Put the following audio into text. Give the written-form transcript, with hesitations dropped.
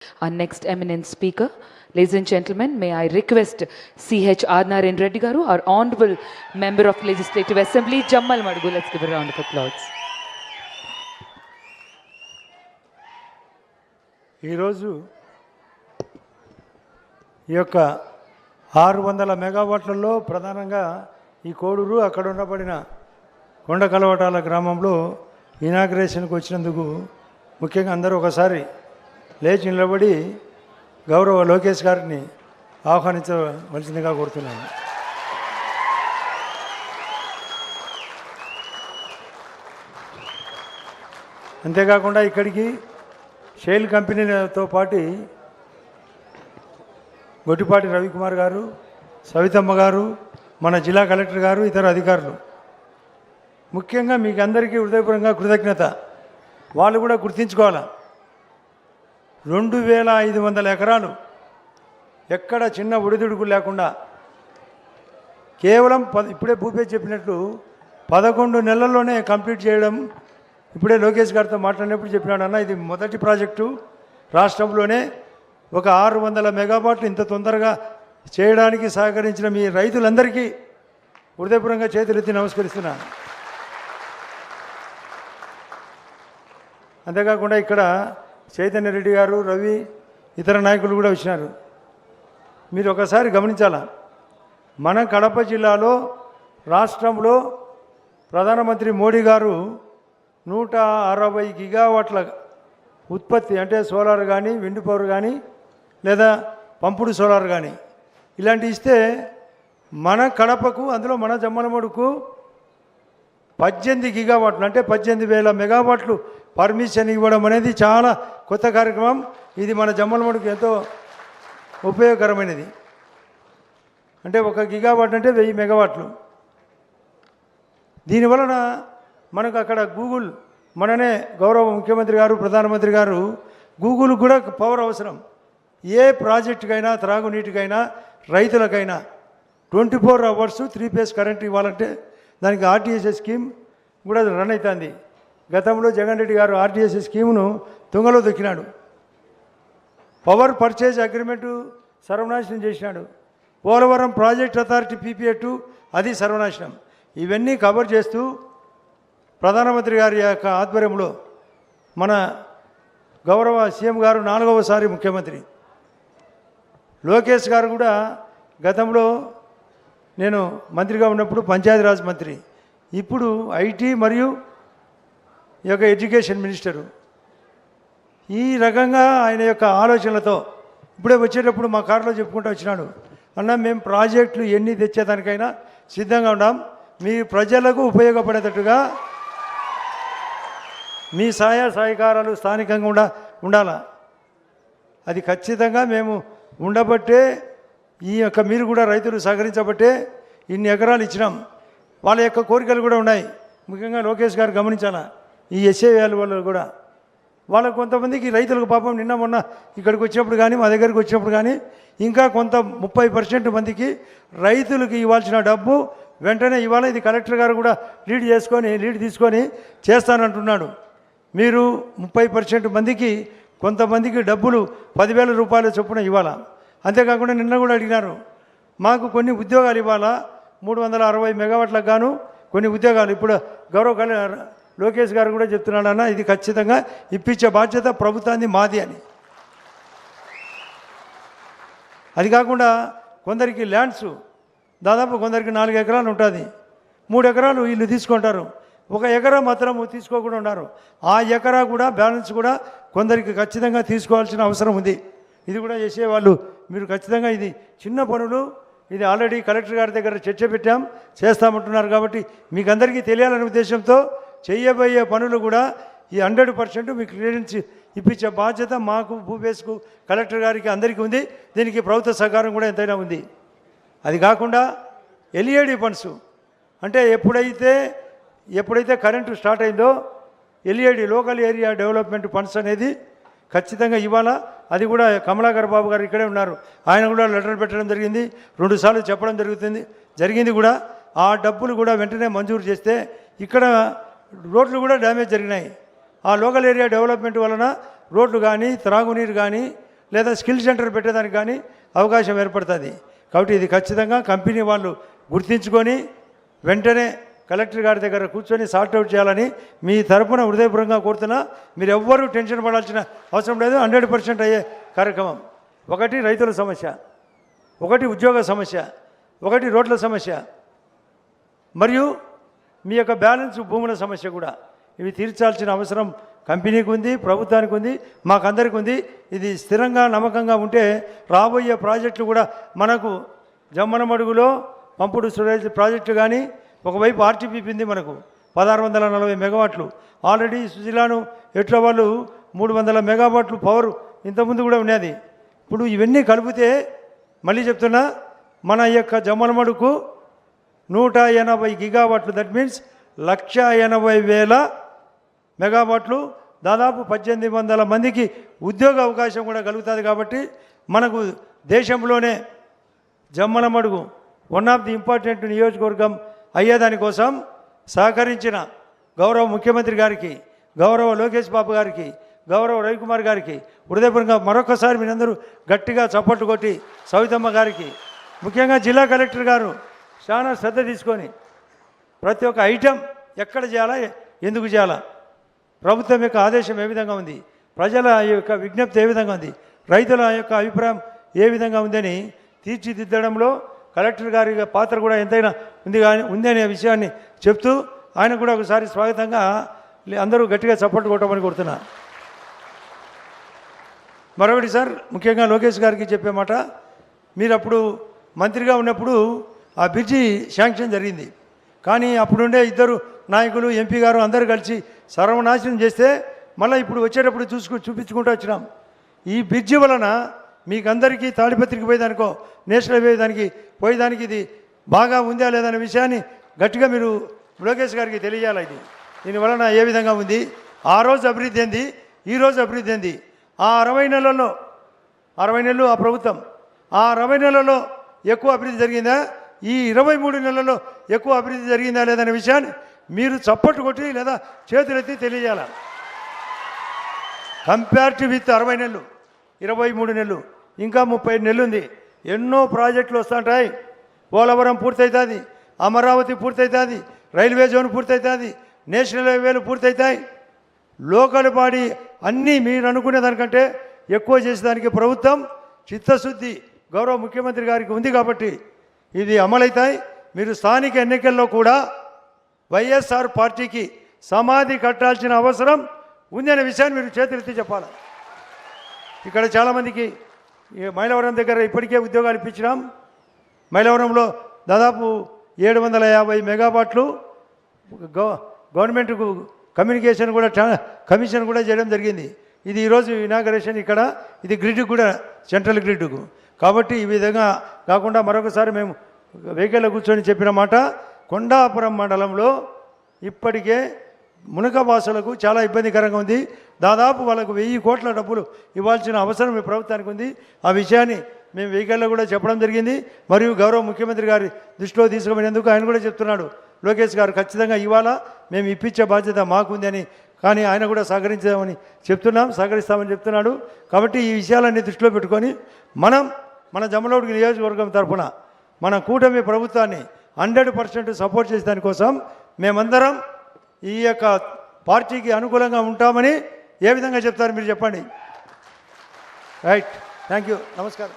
Our next eminent speaker, ladies and gentlemen, may I request C.H. R. Narayan Reddy Garu, our honorable member of Legislative Assembly, Jammal Madugu. Let's give a round of applause. ఈరోజు ఈ యొక్క 600 మెగావాట్లలో ప్రధానంగా ఈ కోడూరు అక్కడ ఉండబడిన కొండ కలవటాల గ్రామంలో ఇనాగ్రేషన్కి వచ్చినందుకు ముఖ్యంగా అందరూ ఒకసారి లేచి నిలబడి గౌరవ లోకేష్ గారిని ఆహ్వానించవలసిందిగా కోరుతున్నాను. అంతేకాకుండా ఇక్కడికి షెయిల్ కంపెనీలతో పాటు గొట్టిపాటి రవికుమార్ గారు, సవితమ్మ గారు, మన జిల్లా కలెక్టర్ గారు, ఇతర అధికారులు, ముఖ్యంగా మీకు అందరికీ హృదయపూర్వకంగా కృతజ్ఞత. వాళ్ళు కూడా గుర్తించుకోవాలి. 2500 ఎకరాలు ఎక్కడ చిన్న ఒడిదుడుకు లేకుండా కేవలం ఇప్పుడే భూపేష్ చెప్పినట్లు 11 నెలల్లోనే కంప్లీట్ చేయడం. ఇప్పుడే లోకేష్ గారితో మాట్లాడినప్పుడు చెప్పినాడు, అన్న ఇది మొదటి ప్రాజెక్టు రాష్ట్రంలోనే ఒక 600 మెగావాట్లు ఇంత తొందరగా చేయడానికి సహకరించిన మీ రైతులందరికీ హృదయపూర్వకంగా చేతులెత్తి నమస్కరిస్తున్నాను. అంతేకాకుండా ఇక్కడ చైతన్య రెడ్డి గారు, రవి, ఇతర నాయకులు కూడా వచ్చినారు. మీరు ఒకసారి గమనించాలా, మన కడప జిల్లాలో రాష్ట్రంలో ప్రధానమంత్రి మోడీ గారు 160 గిగావాట్ల ఉత్పత్తి, అంటే సోలార్ కానీ, విండ్ పవర్ కానీ, లేదా పంపుడు సోలార్ కానీ ఇలాంటివి ఇస్తే మన కడపకు, అందులో మన జమ్మలమడుకు 18 గిగావాట్లు, అంటే 18,000 మెగావాట్లు పర్మిషన్ ఇవ్వడం అనేది చాలా కొత్త కార్యక్రమం. ఇది మన జమ్మలమడుకు ఎంతో ఉపయోగకరమైనది. అంటే 1 గిగావాట్ అంటే 1000 మెగావాట్లు. దీనివలన మనకు అక్కడ గూగుల్, మననే గౌరవ ముఖ్యమంత్రి గారు, ప్రధానమంత్రి గారు, గూగుల్ కూడా పవర్ అవసరం. ఏ ప్రాజెక్టుకైనా, త్రాగునీటికైనా, రైతులకైనా 24 అవర్స్ 3 ఫేజ్ కరెంట్ ఇవ్వాలంటే దానికి ఆర్టీఎస్ఎస్ స్కీమ్ కూడా రన్ అవుతుంది. గతంలో జగన్ రెడ్డి గారు ఆర్టీఎస్ఎస్ స్కీమును తుంగలో దొక్కినాడు. పవర్ పర్చేజ్ అగ్రిమెంటు సర్వనాశనం చేసినాడు. పోలవరం ప్రాజెక్ట్ అథారిటీ PPA2 అది సర్వనాశనం. ఇవన్నీ కవర్ చేస్తూ ప్రధానమంత్రి గారి యొక్క ఆధ్వర్యంలో మన గౌరవ సీఎం గారు 4వసారి ముఖ్యమంత్రి, లోకేష్ గారు కూడా గతంలో నేను మంత్రిగా ఉన్నప్పుడు పంచాయతీరాజ్ మంత్రి, ఇప్పుడు ఐటీ మరియు ఈ యొక్క ఎడ్యుకేషన్ మినిస్టరు. ఈ రకంగా ఆయన యొక్క ఆలోచనలతో ఇప్పుడే వచ్చేటప్పుడు మా కారులో చెప్పుకుంటూ వచ్చినాడు, అన్న మేము ప్రాజెక్టులు ఎన్ని తెచ్చేదానికైనా సిద్ధంగా ఉన్నాం, మీ ప్రజలకు ఉపయోగపడేటట్టుగా మీ సహాయకారాలు స్థానికంగా ఉండాలా. అది ఖచ్చితంగా మేము ఉండబట్టే, ఈ యొక్క మీరు కూడా రైతులు సహకరించబట్టే ఇన్ని ఎకరాలు ఇచ్చినాం. వాళ్ళ యొక్క కోరికలు కూడా ఉన్నాయి. ముఖ్యంగా లోకేష్ గారు గమనించాలా, ఈ ఎస్ఏ వాళ్ళు కూడా వాళ్ళకు కొంతమందికి రైతులకు పాపం నిన్న మొన్న ఇక్కడికి వచ్చినప్పుడు కానీ, మా దగ్గరికి వచ్చినప్పుడు కానీ, ఇంకా కొంత 30% మందికి రైతులకు ఇవ్వాల్సిన డబ్బు వెంటనే ఇవాళ ఇది కలెక్టర్ గారు కూడా లీడ్ తీసుకొని చేస్తానంటున్నాడు. మీరు 30% మందికి, కొంతమందికి డబ్బులు 10,000 రూపాయల చొప్పున ఇవ్వాలా. అంతేకాకుండా నిన్న కూడా అడిగినారు, మాకు కొన్ని ఉద్యోగాలు ఇవ్వాలా, 360 మెగావాట్లకు గాను కొన్ని ఉద్యోగాలు. ఇప్పుడు గౌరవ లోకేష్ గారు కూడా చెప్తున్నాడన్న, ఇది ఖచ్చితంగా ఇప్పించే బాధ్యత ప్రభుత్వాన్ని మాది అని. అది కాకుండా కొందరికి ల్యాండ్స్ దాదాపు కొందరికి 4 ఎకరాలు ఉంటుంది, 3 ఎకరాలు వీళ్ళు తీసుకుంటారు, 1 ఎకరా మాత్రం తీసుకోకుండా ఉన్నారు. ఆ ఎకరా కూడా బ్యాలెన్స్ కూడా కొందరికి ఖచ్చితంగా తీసుకోవాల్సిన అవసరం ఉంది. ఇది కూడా చేసేవాళ్ళు మీరు ఖచ్చితంగా, ఇది చిన్న పనులు, ఇది ఆల్రెడీ కలెక్టర్ గారి దగ్గర చర్చ పెట్టాం, చేస్తామంటున్నారు. కాబట్టి మీకు అందరికీ తెలియాలనే ఉద్దేశంతో చేయబోయే పనులు కూడా ఈ 100% మీకు క్లియరెన్స్ ఇప్పించే బాధ్యత మాకు, భూపేష్కు, కలెక్టర్ గారికి, అందరికీ ఉంది. దీనికి ప్రభుత్వ సహకారం కూడా ఎంతైనా ఉంది. అది కాకుండా LED ఫండ్స్, అంటే ఎప్పుడైతే కరెంటు స్టార్ట్ అయిందో LED local area development funds అనేది ఖచ్చితంగా ఇవ్వాలా. అది కూడా కమలాకర్ బాబు గారు ఇక్కడే ఉన్నారు, ఆయన కూడా లెటర్ పెట్టడం జరిగింది, 2 సార్లు చెప్పడం జరిగింది కూడా. ఆ డబ్బులు కూడా వెంటనే మంజూరు చేస్తే, ఇక్కడ రోడ్లు కూడా డ్యామేజ్ జరిగినాయి. ఆ లోకల్ ఏరియా డెవలప్మెంట్ వలన రోడ్లు కానీ, త్రాగునీరు కానీ, లేదా స్కిల్ సెంటర్ పెట్టేదానికి కానీ అవకాశం ఏర్పడుతుంది. కాబట్టి ఇది ఖచ్చితంగా కంపెనీ వాళ్ళు గుర్తించుకొని వెంటనే కలెక్టర్ గారి దగ్గర కూర్చొని సార్ట్అవుట్ చేయాలని మీ తరపున హృదయపూర్వకంగా కోరుతున్నా. మీరు ఎవ్వరూ టెన్షన్ పడాల్సిన అవసరం లేదు. 100% అయ్యే కార్యక్రమం. ఒకటి రైతుల సమస్య, ఒకటి ఉద్యోగ సమస్య, ఒకటి రోడ్ల సమస్య, మరియు మీ యొక్క బ్యాలెన్స్ భూముల సమస్య కూడా. ఇవి తీర్చాల్సిన అవసరం కంపెనీకి ఉంది, ప్రభుత్వానికి ఉంది, మాకందరికి ఉంది. ఇది స్థిరంగా నమ్మకంగా ఉంటే రాబోయే ప్రాజెక్టులు కూడా మనకు జమ్మనమడుగులో పంపుడు స్టోరేజ్ ప్రాజెక్టు కానీ, ఒకవైపు ఆర్టీపీపీ ఉంది మనకు 1640 మెగావాట్లు. ఆల్రెడీ సుజిలాను ఎట్ల వాళ్ళు 300 మెగావాట్లు పవర్ ఇంతకుముందు కూడా ఉన్నది. ఇప్పుడు ఇవన్నీ కలిపితే మళ్ళీ చెప్తున్నా, మన యొక్క జమ్మలమడుకు 180 గిగావాట్లు, దట్ మీన్స్ 1,80,000 మెగావాట్లు, దాదాపు 1800 మందికి ఉద్యోగ అవకాశం కూడా కలుగుతుంది. కాబట్టి మనకు దేశంలోనే Jammalamadugu one of the important నియోజకవర్గం అయ్యేదానికోసం సహకరించిన గౌరవ ముఖ్యమంత్రి గారికి, గౌరవ లోకేష్ బాబు గారికి, గౌరవ రవికుమార్ గారికి హృదయపూర్వకంగా మరొకసారి మీరందరూ గట్టిగా చప్పట్లు కొట్టి, సవితమ్మ గారికి, ముఖ్యంగా జిల్లా కలెక్టర్ గారు చాలా శ్రద్ధ తీసుకొని ప్రతి ఒక్క ఐటెం ఎక్కడ చేయాలా, ఎందుకు చేయాలా, ప్రభుత్వం యొక్క ఆదేశం ఏ విధంగా ఉంది, ప్రజల యొక్క విజ్ఞప్తి ఏ విధంగా ఉంది, రైతుల యొక్క అభిప్రాయం ఏ విధంగా ఉందని తీర్చిదిద్దడంలో కలెక్టర్ గారి పాత్ర కూడా ఎంతైనా ఉంది అనే విషయాన్ని చెప్తూ ఆయన కూడా ఒకసారి స్వాగతంగా అందరూ గట్టిగా చప్పట్లు కొట్టమని కోరుతున్నా. మరొకటి సార్, ముఖ్యంగా లోకేష్ గారికి చెప్పే మాట, మీరు అప్పుడు మంత్రిగా ఉన్నప్పుడు ఆ బ్రిడ్జి శాంక్షన్ జరిగింది. కానీ అప్పుడుండే ఇద్దరు నాయకులు, ఎంపీ గారు అందరూ కలిసి సర్వనాశనం చేస్తే మళ్ళీ ఇప్పుడు వచ్చేటప్పుడు చూపించుకుంటూ వచ్చినాం. ఈ బ్రిడ్జి వలన మీకు అందరికీ తాడిపత్రికి పోయేదానికో, నేషనల్ పోయేదానికి ఇది బాగా ఉందా లేదనే విషయాన్ని గట్టిగా మీరు లోకేష్ గారికి తెలియాలి. ఇది దీనివలన ఏ విధంగా ఉంది, ఆ రోజు అభివృద్ధి ఏంది, ఈరోజు అభివృద్ధి ఏంది, ఆ 60 నెలలు ఆ ప్రభుత్వం, ఆ 60 నెలల్లో ఎక్కువ అభివృద్ధి జరిగిందా, ఈ 23 నెలల్లో ఎక్కువ అభివృద్ధి జరిగిందా లేదనే విషయాన్ని మీరు చప్పట్లు కొట్టి లేదా చేతులెత్తి తెలియజేయాలి. కంపేరిటివ్ విత్ 60 నెలలు, 23 నెలలు, ఇంకా 30 నెలలు ఉంది. ఎన్నో ప్రాజెక్టులు వస్తుంటాయి. పోలవరం పూర్తవుతుంది, అమరావతి పూర్తవుతుంది, రైల్వే జోన్ పూర్తవుతుంది, నేషనల్ హైవేలు పూర్తవుతాయి. లోకల్ బాడీ అన్నీ మీరు అనుకునే దానికంటే ఎక్కువ చేసేదానికి ప్రభుత్వం చిత్తశుద్ధి గౌరవ ముఖ్యమంత్రి గారికి ఉంది. కాబట్టి ఇది అమలవుతాయి. మీరు స్థానిక ఎన్నికల్లో కూడా వైఎస్ఆర్ పార్టీకి సమాధి కట్టాల్సిన అవసరం ఉంది అనే విషయాన్ని మీరు చేతులెత్తి చెప్పాలి. ఇక్కడ చాలామందికి మైలవరం దగ్గర ఇప్పటికే ఉద్యోగాలు ఇప్పించినాం. మైలవరంలో దాదాపు 750 మెగావాట్లు గవర్నమెంట్కు కమ్యూనికేషన్ కూడా కమిషన్ కూడా చేయడం జరిగింది. ఇది ఈరోజు ఇనాగరేషన్ ఇక్కడ, ఇది గ్రిడ్కు కూడా, సెంట్రల్ గ్రిడ్కు. కాబట్టి ఈ విధంగా కాకుండా మరొకసారి మేము వెహికల్లో కూర్చొని చెప్పిన మాట, కొండాపురం మండలంలో ఇప్పటికే మునకవాసులకు చాలా ఇబ్బందికరంగా ఉంది. దాదాపు వాళ్ళకు 1000 కోట్ల డబ్బులు ఇవ్వాల్సిన అవసరం ఈ ప్రభుత్వానికి ఉంది. ఆ విషయాన్ని మేము వెహికల్లో కూడా చెప్పడం జరిగింది. మరియు గౌరవ ముఖ్యమంత్రి గారి దృష్టిలో తీసుకుపోయినందుకు ఆయన కూడా చెప్తున్నాడు, లోకేష్ గారు ఖచ్చితంగా ఇవాళ మేము ఇప్పించే బాధ్యత మాకుంది అని. కానీ ఆయన కూడా సహకరించామని సహకరిస్తామని చెప్తున్నాడు. కాబట్టి ఈ విషయాలన్నీ దృష్టిలో పెట్టుకొని మన జమ్మలమడుగు నియోజకవర్గం తరఫున మన కూటమి ప్రభుత్వాన్ని 100% సపోర్ట్ చేసే దానికోసం మేమందరం ఈ యొక్క పార్టీకి అనుకూలంగా ఉంటామని ఏ విధంగా చెప్తారు మీరు చెప్పండి. రైట్, థ్యాంక్ యూ, నమస్కారం.